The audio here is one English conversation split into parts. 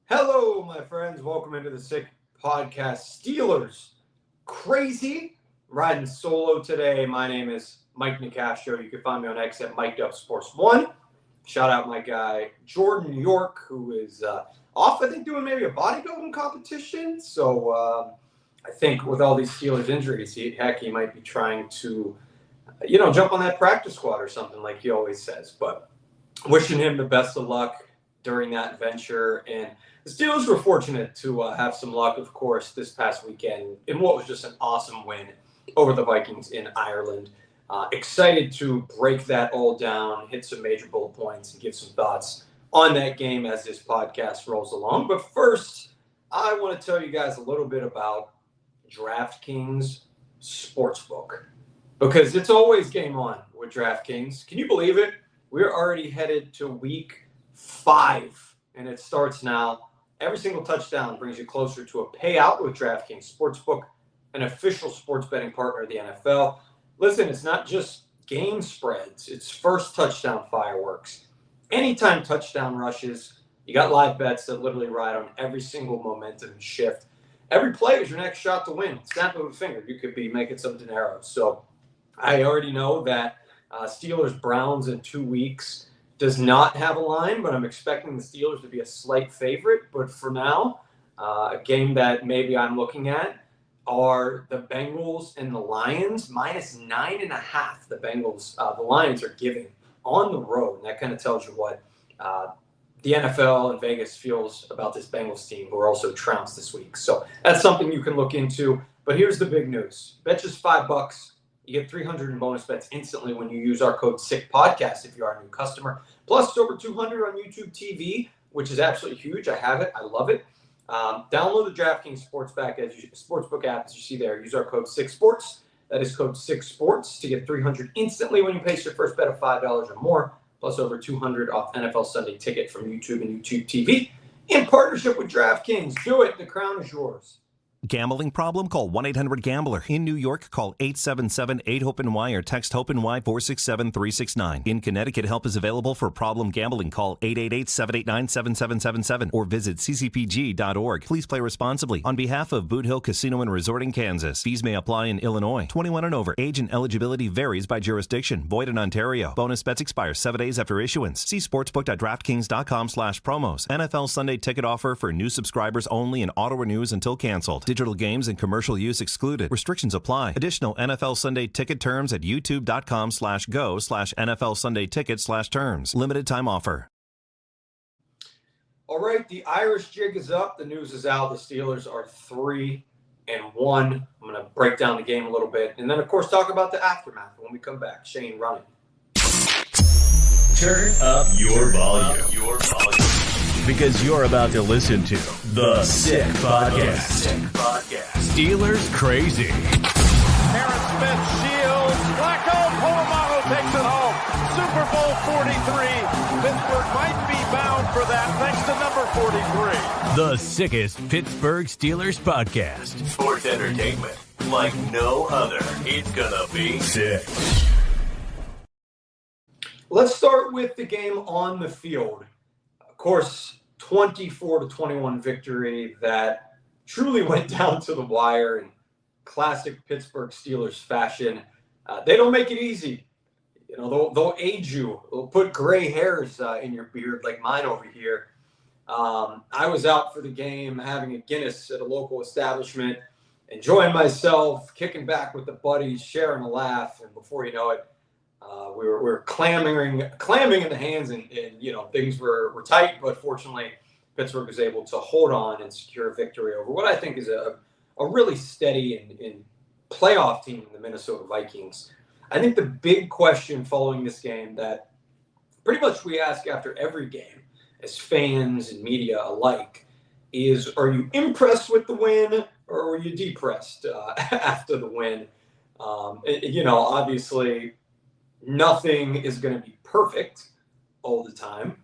Hello, my friends. Welcome into the Sick Podcast. Steelers crazy. Riding solo today. My name is Mike Nicastro. You can find me on X at MikeDubSports1. Shout out my guy Jordan York, who is off, I think, doing maybe a bodybuilding competition. So I think with all these Steelers injuries, he might be trying to, jump on that practice squad or something like he always says. But wishing him the best of luck during that venture. And the Steelers were fortunate to have some luck, of course, this past weekend in what was just an awesome win over the Vikings in Ireland. Excited to break that all down, hit some major bullet points, and give some thoughts on that game as this podcast rolls along. But first, I want to tell you guys a little bit about DraftKings Sportsbook, because it's always game on with DraftKings. Can you believe it? We're already headed to week 5, and it starts now. Every single touchdown brings you closer to a payout with DraftKings Sportsbook, an official sports betting partner of the NFL. Listen, it's not just game spreads. It's first touchdown fireworks. Anytime touchdown rushes, you got live bets that literally ride on every single momentum shift. Every play is your next shot to win. Snap of a finger, you could be making some dinero. So I already know that Steelers-Browns in 2 weeks does not have a line, but I'm expecting the Steelers to be a slight favorite. But for now, a game that maybe I'm looking at are the Bengals and the Lions, -9.5. The Lions are giving on the road. And that kind of tells you what the NFL and Vegas feels about this Bengals team, who are also trounced this week. So that's something you can look into. But here's the big news. Bet just $5. You get 300 in bonus bets instantly when you use our code SICKPODCAST if you are a new customer. Plus, it's over 200 on YouTube TV, which is absolutely huge. I have it. I love it. Download the DraftKings Sportsbook app, as you see there. Use our code SICKSPORTS. That is code SICKSPORTS to get 300 instantly when you place your first bet of $5 or more. Plus, over 200 off NFL Sunday Ticket from YouTube and YouTube TV in partnership with DraftKings. Do it. The crown is yours. Gambling problem? Call 1-800-GAMBLER. In New York, call 877-8-HOPE-NY or text HOPE-NY 467-369. In Connecticut, help is available for problem gambling. Call 888-789-7777 or visit ccpg.org. Please play responsibly. On behalf of Boot Hill Casino and Resort in Kansas, fees may apply in Illinois. 21 and over. Age and eligibility varies by jurisdiction. Void in Ontario. Bonus bets expire 7 days after issuance. See sportsbook.draftkings.com/promos. NFL Sunday Ticket offer for new subscribers only and auto renews until canceled. Digital games and commercial use excluded. Restrictions apply. Additional NFL Sunday Ticket terms at youtube.com/go/NFL Sunday Ticket/terms. Limited time offer. All right, the Irish jig is up. The news is out. The Steelers are 3-1. I'm going to break down the game a little bit. And then, of course, talk about the aftermath when we come back. Shane, running. Turn up your volume. Because you're about to listen to The Sick Podcast. Steelers Crazy. Aaron Smith shields. Flacco, Polamalu takes it home. Super Bowl 43. Pittsburgh might be bound for that thanks to number 43. The sickest Pittsburgh Steelers podcast. Sports entertainment like no other. It's gonna be sick. Let's start with the game on the field. Of course, 24-21 victory that truly went down to the wire in classic Pittsburgh Steelers fashion. They don't make it easy. They'll age you. They'll put gray hairs in your beard like mine over here. I was out for the game having a Guinness at a local establishment, enjoying myself, kicking back with the buddies, sharing a laugh, and before you know it, we were clamming in the hands, and things were tight, but fortunately Pittsburgh was able to hold on and secure a victory over what I think is a really steady and playoff team, the Minnesota Vikings. I think the big question following this game that pretty much we ask after every game as fans and media alike is, are you impressed with the win or were you depressed after the win? Obviously nothing is going to be perfect all the time.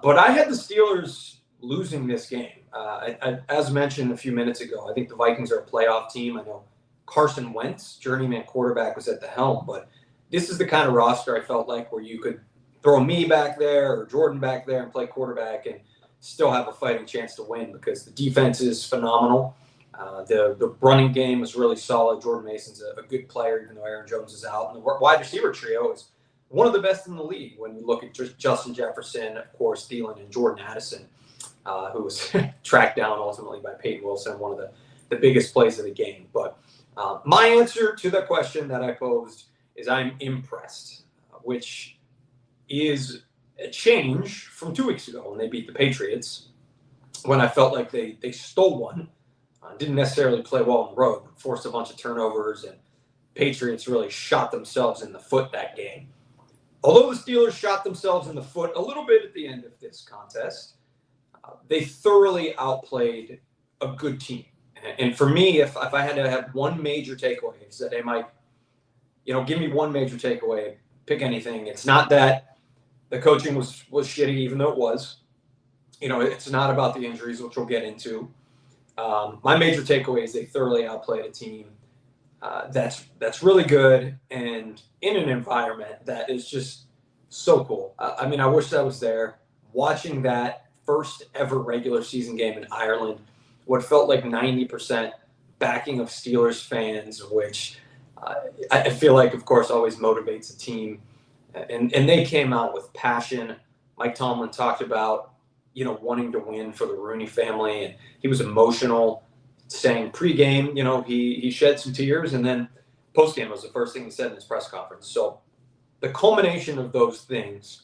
But I had the Steelers losing this game. As mentioned a few minutes ago, I think the Vikings are a playoff team. I know Carson Wentz, journeyman quarterback, was at the helm, but this is the kind of roster I felt like where you could throw me back there or Jordan back there and play quarterback, and still have a fighting chance to win because the defense is phenomenal. The running game is really solid. Jordan Mason's a good player, even though Aaron Jones is out. And the wide receiver trio is one of the best in the league when you look at just Justin Jefferson, of course, Thielen, and Jordan Addison, who was tracked down ultimately by Peyton Wilson, one of the biggest plays of the game. But my answer to the question that I posed is I'm impressed, which is a change from 2 weeks ago when they beat the Patriots, when I felt like they stole one. Didn't necessarily play well on the road, but forced a bunch of turnovers, and Patriots really shot themselves in the foot that game. Although the Steelers shot themselves in the foot a little bit at the end of this contest, they thoroughly outplayed a good team. And for me, if I had to have one major takeaway, I said, hey, Mike, give me one major takeaway, pick anything. It's not that the coaching was shitty, even though it was. It's not about the injuries, which we'll get into. My major takeaway is they thoroughly outplayed a team that's really good and in an environment that is just so cool. I wish I was there watching that first ever regular season game in Ireland, what felt like 90% backing of Steelers fans, which I feel like, of course, always motivates a team. And they came out with passion. Mike Tomlin talked about wanting to win for the Rooney family. And he was emotional, saying pregame, he shed some tears. And then postgame was the first thing he said in his press conference. So the culmination of those things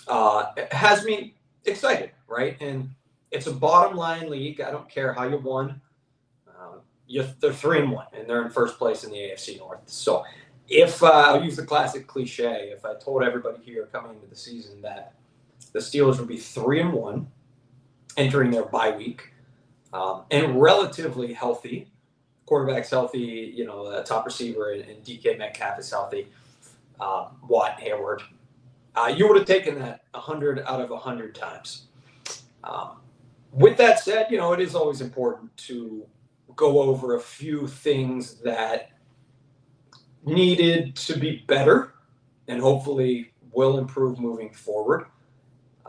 has me excited, right? And it's a bottom line league. I don't care how you won. They're 3-1, and they're in first place in the AFC North. So if I'll use the classic cliche, if I told everybody here coming into the season that the Steelers would be 3-1 entering their bye week and relatively healthy, quarterback's healthy, the top receiver and DK Metcalf is healthy, Watt, Hayward, you would have taken that 100 out of 100 times. With that said, it is always important to go over a few things that needed to be better and hopefully will improve moving forward.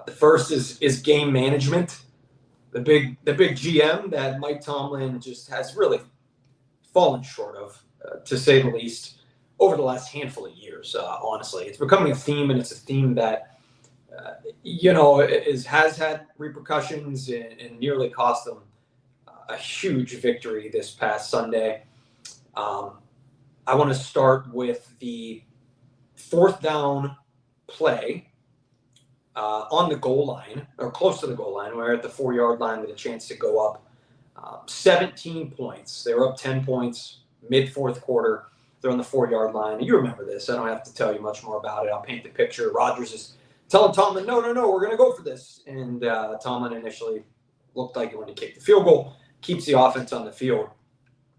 The first is game management. The big GM that Mike Tomlin just has really fallen short of, to say the least, over the last handful of years. Honestly, it's becoming a theme, and it's a theme that has had repercussions and nearly cost them a huge victory this past Sunday. I want to start with the fourth down play on the goal line, or close to the goal line. We're at the 4-yard line with a chance to go up 17 points. They were up 10 points mid-fourth quarter. They're on the 4-yard line. You remember this. I don't have to tell you much more about it. I'll paint the picture. Rodgers is telling Tomlin, no, we're going to go for this. And Tomlin initially looked like he wanted to kick the field goal, keeps the offense on the field.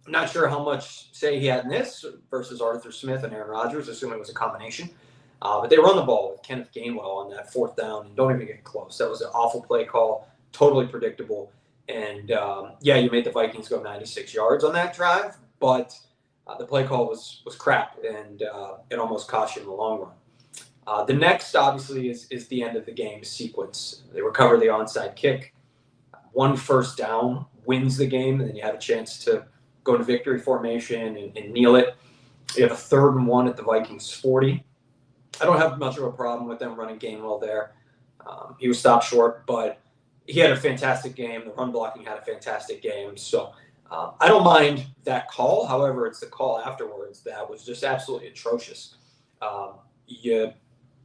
I'm not sure how much say he had in this versus Arthur Smith and Aaron Rodgers, assuming it was a combination. But they run the ball with Kenneth Gainwell on that fourth down and don't even get close. That was an awful play call, totally predictable. And, you made the Vikings go 96 yards on that drive, but the play call was crap, and it almost cost you in the long run. The next, obviously, is the end of the game sequence. They recover the onside kick. One first down wins the game, and then you have a chance to go to victory formation and kneel it. You have a 3rd and 1 at the Vikings 40. I don't have much of a problem with them running Gainwell there. He was stopped short, but he had a fantastic game. The run blocking had a fantastic game. So I don't mind that call. However, it's the call afterwards that was just absolutely atrocious. You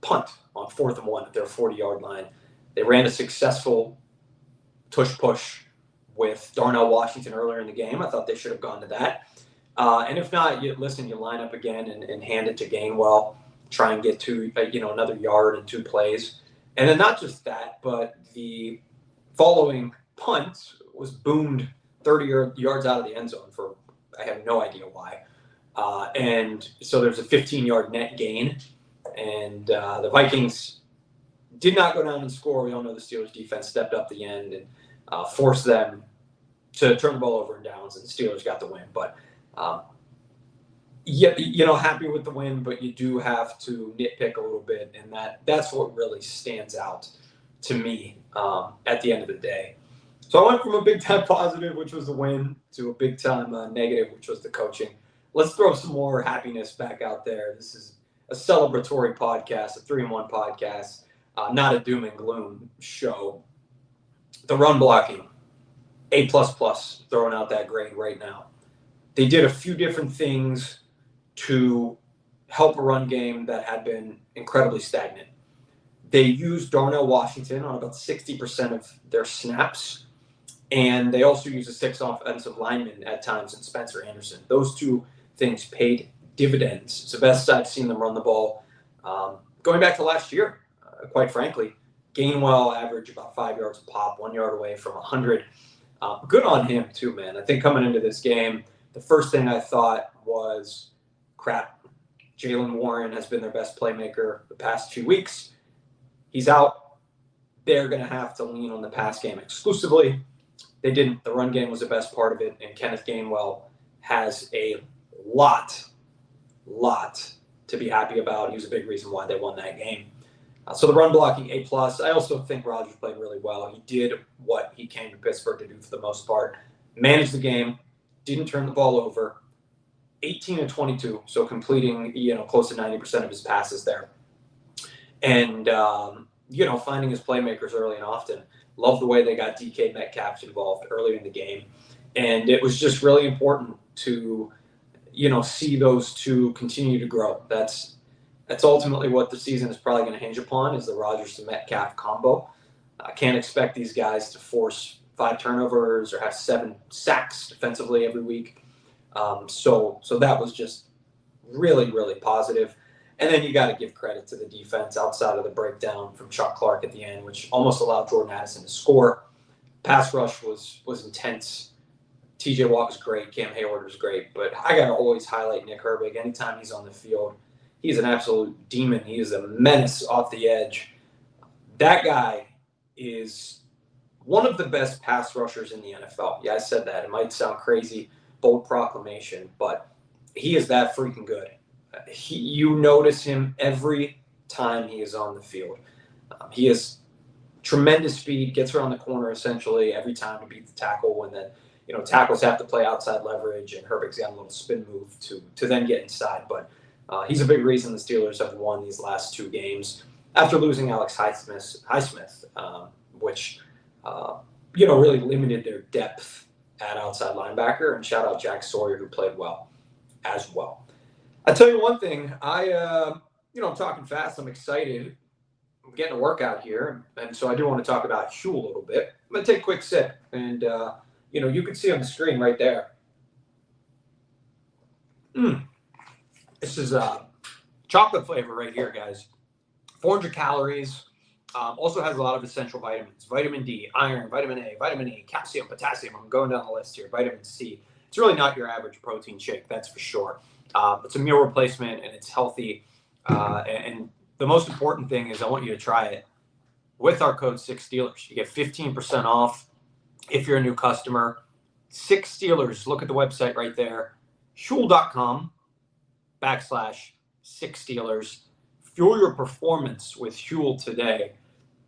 punt on 4th and 1 at their 40-yard line. They ran a successful tush-push with Darnell Washington earlier in the game. I thought they should have gone to that. And if not, you line up again and hand it to Gainwell. Try and get to another yard and 2 plays. And then not just that, but the following punt was boomed 30 yards out of the end zone for I have no idea why. And so there's a 15-yard net gain. And the Vikings did not go down and score. We all know the Steelers defense stepped up the end and forced them to turn the ball over in downs, and the Steelers got the win. But happy with the win, but you do have to nitpick a little bit, and that's what really stands out to me at the end of the day. So I went from a big-time positive, which was the win, to a big-time negative, which was the coaching. Let's throw some more happiness back out there. This is a celebratory podcast, a 3-in-1 podcast, not a doom and gloom show. The run blocking, A++, throwing out that grade right now. They did a few different things to help a run game that had been incredibly stagnant. They used Darnell Washington on about 60% of their snaps, and they also used a 6th offensive lineman at times in Spencer Anderson. Those two things paid dividends. It's the best I've seen them run the ball. Going back to last year, quite frankly, Gainwell averaged about 5 yards a pop, 1 yard away from 100. Good on him too, man. I think coming into this game, the first thing I thought was, crap, Jaylen Warren has been their best playmaker the past few weeks. He's out. They're going to have to lean on the pass game exclusively. They didn't. The run game was the best part of it, and Kenneth Gainwell has a lot to be happy about. He was a big reason why they won that game. So the run blocking, A+. I also think Rodgers played really well. He did what he came to Pittsburgh to do for the most part. Managed the game, didn't turn the ball over. 18 of 22, so completing, close to 90% of his passes there. And, finding his playmakers early and often. Love the way they got DK Metcalf involved early in the game. And it was just really important to, see those two continue to grow. That's ultimately what the season is probably going to hinge upon, is the Rodgers to Metcalf combo. I can't expect these guys to force 5 turnovers or have 7 sacks defensively every week. So that was just really, really positive. And then you got to give credit to the defense outside of the breakdown from Chuck Clark at the end, which almost allowed Jordan Addison to score. Pass rush was intense. TJ Watt was great. Cam Hayward was great. But I got to always highlight Nick Herbig. Anytime he's on the field, he's an absolute demon. He is a menace off the edge. That guy is one of the best pass rushers in the NFL. Yeah, I said that. It might sound crazy, bold proclamation, but he is that freaking good. You notice him every time he is on the field. He has tremendous speed, gets around the corner essentially every time to beat the tackle when the tackles have to play outside leverage, and Herbig's got a little spin move to then get inside. But he's a big reason the Steelers have won these last 2 games after losing Alex Highsmith, which really limited their depth at outside linebacker. And shout out Jack Sawyer, who played well as well. I'll tell you one thing. I'm talking fast. I'm excited. I'm getting a workout here, and so I do want to talk about Huel a little bit. I'm going to take a quick sip, and, you can see on the screen right there. This is chocolate flavor right here, guys. 400 calories. Also has a lot of essential vitamins. Vitamin D, iron, vitamin A, vitamin E, calcium, potassium. I'm going down the list here. Vitamin C. It's really not your average protein shake, that's for sure. It's a meal replacement, and it's healthy. And the most important thing is I want you to try it with our code 6Steelers. You get 15% off if you're a new customer. 6Steelers. Look at the website right there. Huel.com/6Steelers. Fuel your performance with Huel today.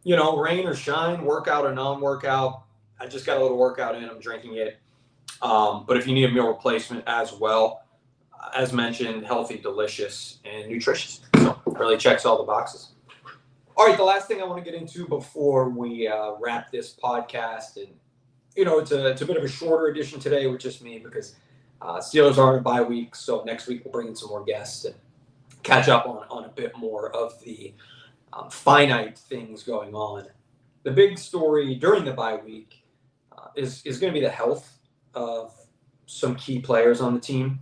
Rain or shine, workout or non-workout. I just got a little workout in. I'm drinking it. But if you need a meal replacement as well, as mentioned, healthy, delicious, and nutritious. So really checks all the boxes. All right, the last thing I want to get into before we wrap this podcast, and it's a bit of a shorter edition today with just me because Steelers are in a bye week. So next week we'll bring in some more guests and catch up on a bit more of the finite things going on. The big story during the bye week is going to be the health of some key players on the team.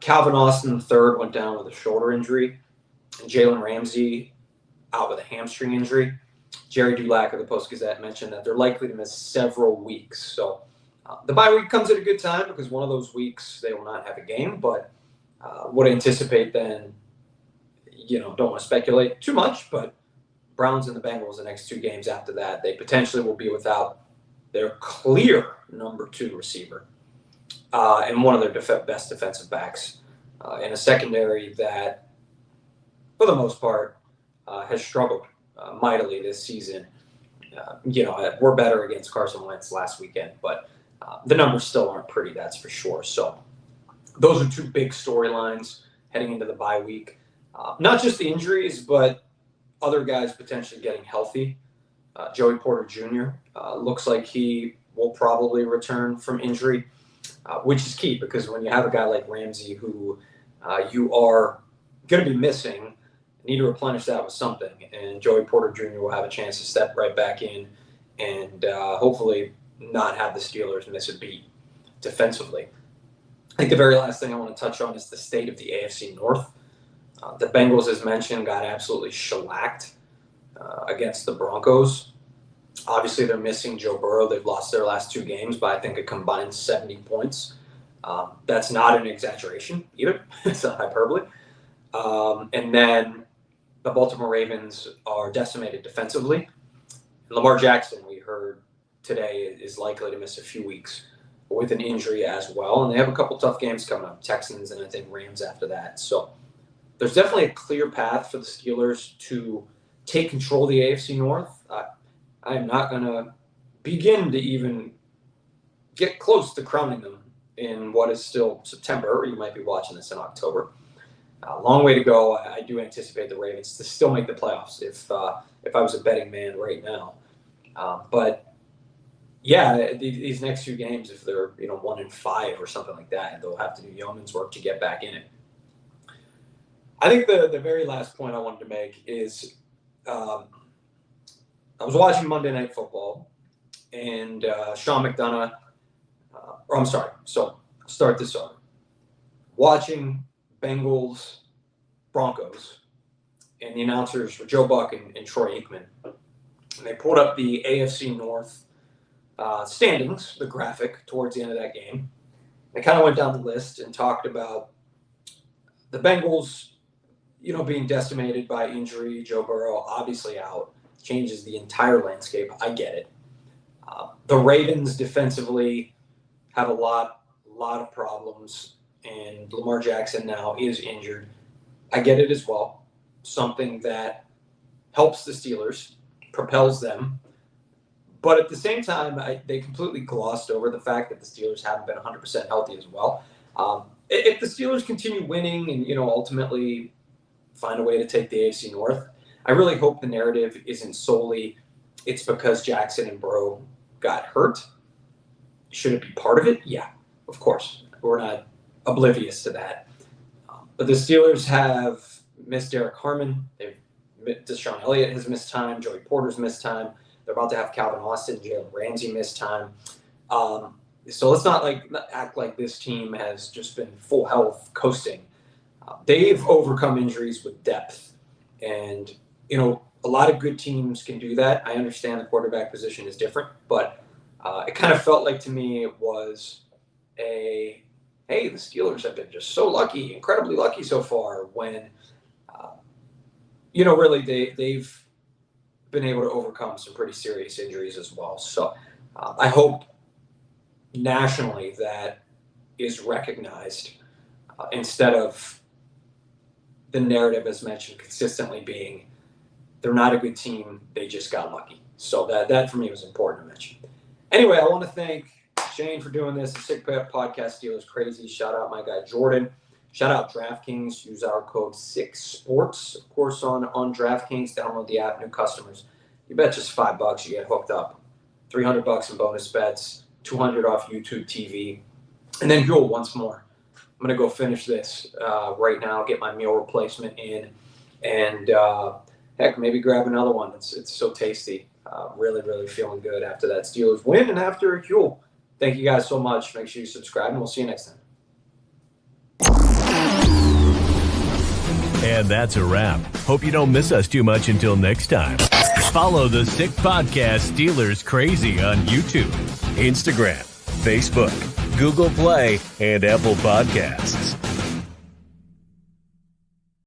Calvin Austin III went down with a shoulder injury, and Jalen Ramsey out with a hamstring injury. Jerry Dulac of the Post-Gazette mentioned that they're likely to miss several weeks. So the bye week comes at a good time because one of those weeks they will not have a game, but would anticipate then, don't want to speculate too much, but Browns and the Bengals the next 2 games after that, they potentially will be without their clear number 2 receiver. And one of their best defensive backs in a secondary that, for the most part, has struggled mightily this season. we're better against Carson Wentz last weekend, but the numbers still aren't pretty, that's for sure. So those are two big storylines heading into the bye week. Not just the injuries, but other guys potentially getting healthy. Joey Porter Jr. Looks like he will probably return from injury, which is key because when you have a guy like Ramsey who you are going to be missing, need to replenish that with something. And Joey Porter Jr. will have a chance to step right back in and hopefully not have the Steelers miss a beat defensively. I think the very last thing I want to touch on is the state of the AFC North. The Bengals, as mentioned, got absolutely shellacked against the Broncos. Obviously, they're missing Joe Burrow. They've lost their last two games by, I think, a combined 70 points. That's not an exaggeration either. It's not hyperbole. And then the Baltimore Ravens are decimated defensively. And Lamar Jackson, we heard today, is likely to miss a few weeks with an injury as well. And they have a couple tough games coming up, Texans and I think Rams after that. So there's definitely a clear path for the Steelers to take control of the AFC North. I am not going to begin to even get close to crowning them in what is still September, or you might be watching this in October. Long way to go. I do anticipate the Ravens to still make the playoffs if I was a betting man right now. But yeah, these next few games, if they're 1-5 or something like that, they'll have to do yeoman's work to get back in it. I think the very last point I wanted to make is I was watching Monday Night Football, and Sean McDonough. So start this over. Watching Bengals, Broncos, and the announcers were Joe Buck and Troy Aikman. And they pulled up the AFC North standings, the graphic, towards the end of that game. They kind of went down the list and talked about the Bengals, being decimated by injury. Joe Burrow obviously out, changes the entire landscape. I get it. The Ravens defensively have a lot of problems, and Lamar Jackson now is injured. I get it as well. Something that helps the Steelers, propels them. But at the same time, they completely glossed over the fact that the Steelers haven't been 100% healthy as well. If the Steelers continue winning and, ultimately find a way to take the AFC North, I really hope the narrative isn't solely it's because Jackson and Burrow got hurt. Should it be part of it? Yeah, of course. We're not oblivious to that. But the Steelers have missed Derek Harmon. Deshaun Elliott has missed time. Joey Porter's missed time. They're about to have Calvin Austin, Jalen Ramsey miss time. So let's not act like this team has just been full health coasting. They've overcome injuries with depth. And, a lot of good teams can do that. I understand the quarterback position is different, but it kind of felt like to me it was hey, the Steelers have been just so lucky, incredibly lucky so far when, really they've been able to overcome some pretty serious injuries as well. So I hope nationally that is recognized instead of the narrative, as mentioned, consistently being they're not a good team, they just got lucky. So that for me was important to mention. Anyway, I want to thank Shane for doing this. The Sick Podcast Steelers Crazy. Shout out my guy Jordan. Shout out DraftKings. Use our code SICKSPORTS, of course, on DraftKings. Download the app. New customers. You bet just $5 you get hooked up. $300 in bonus bets. $200 off YouTube TV. And then Huel once more. I'm going to go finish this right now, get my meal replacement in, and heck, maybe grab another one. It's so tasty. Really, really feeling good after that Steelers win and after Huel. Thank you guys so much. Make sure you subscribe, and we'll see you next time. And that's a wrap. Hope you don't miss us too much until next time. Follow the Sick Podcast Steelers Crazy on YouTube, Instagram, Facebook, Google Play, and Apple Podcasts.